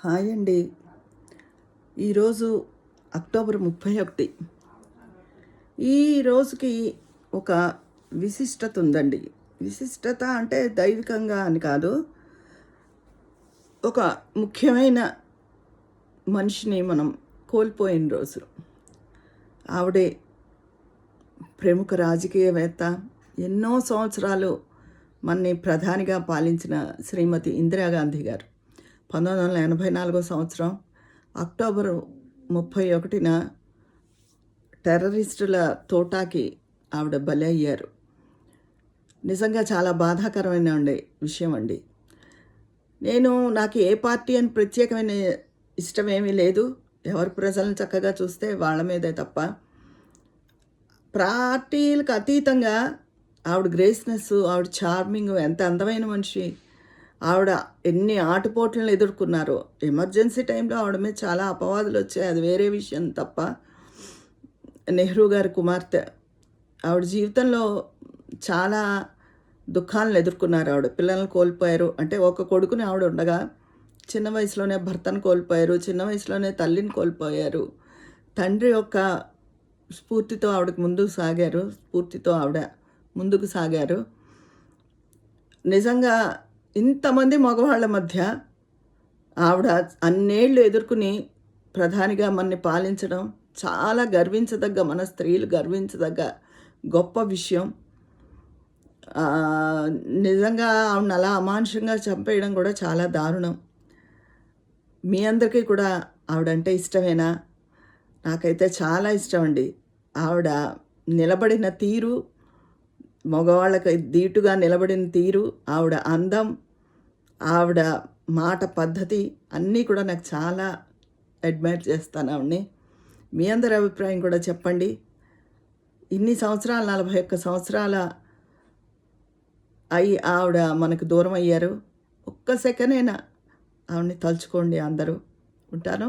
Hi అండి. ఈరోజు October 31. ఈ రోజుకి ఒక విశిష్టత ఉందండి. విశిష్టత అంటే దైవికంగా అని కాదు. ఒక ముఖ్యమైన మనిషిని మనం కోల్పోయిన రోజు. ఆవిడే ప్రముఖ రాజకీయవేత్త, ఎన్నో సంవత్సరాలు మనని ప్రధానిగా పాలించిన శ్రీమతి ఇందిరాగాంధీ గారు. 1984 సంవత్సరం అక్టోబరు 31న టెర్రరిస్టుల తోటాకి ఆవిడ బలి అయ్యారు. నిజంగా చాలా బాధాకరమైన విషయం అండి. నాకు ఏ పార్టీ అని ప్రత్యేకమైన ఇష్టమేమీ లేదు. ఎవరు ప్రజలను చక్కగా చూస్తే వాళ్ళ మీదే తప్ప, పార్టీలకు అతీతంగా ఆవిడ గ్రేస్నెస్, ఆవిడ చార్మింగ్, ఎంత అందమైన మనిషి. ఆవిడ ఎన్ని ఆటుపోట్లను ఎదుర్కొన్నారో. ఎమర్జెన్సీ టైంలో ఆవిడ మీద చాలా అపవాదులు వచ్చాయి, అది వేరే విషయం తప్ప. నెహ్రూ గారి కుమార్తె. ఆవిడ జీవితంలో చాలా దుఃఖాలను ఎదుర్కొన్నారు. ఆవిడ పిల్లల్ని కోల్పోయారు. అంటే ఒక కొడుకుని ఆవిడ ఉండగా చిన్న వయసులోనే భర్తను కోల్పోయారు, చిన్న వయసులోనే తల్లిని కోల్పోయారు. తండ్రి యొక్క స్ఫూర్తితో ఆవిడకు స్ఫూర్తితో ఆవిడ ముందుకు సాగారు. నిజంగా ఇంతమంది మగవాళ్ళ మధ్య ఆవిడ అన్నేళ్ళు ఎదుర్కొని ప్రధానిగా మనని పాలించడం చాలా గర్వించదగ్గ, మన స్త్రీలు గర్వించదగ్గ గొప్ప విషయం. నిజంగా ఆవిడని అలా అమానుషంగా చంపేయడం కూడా చాలా దారుణం. మీ అందరికీ కూడా ఆవిడంటే ఇష్టమేనా? నాకైతే చాలా ఇష్టం అండి. ఆవిడ నిలబడిన తీరు, మగవాళ్ళకి ధీటుగా నిలబడిన తీరు, ఆవిడ అందం, ఆవిడ మాట పద్ధతి అన్నీ కూడా నాకు చాలా అడ్మైర్ చేస్తాను ఆవిడని. మీ అందరి అభిప్రాయం కూడా చెప్పండి. ఇన్ని సంవత్సరాలు, 41 సంవత్సరాల ఆవిడ మనకు దూరం అయ్యారు. ఒక్క సెకండైనా ఆవిడని తలుచుకోండి అందరూ. ఉంటాను.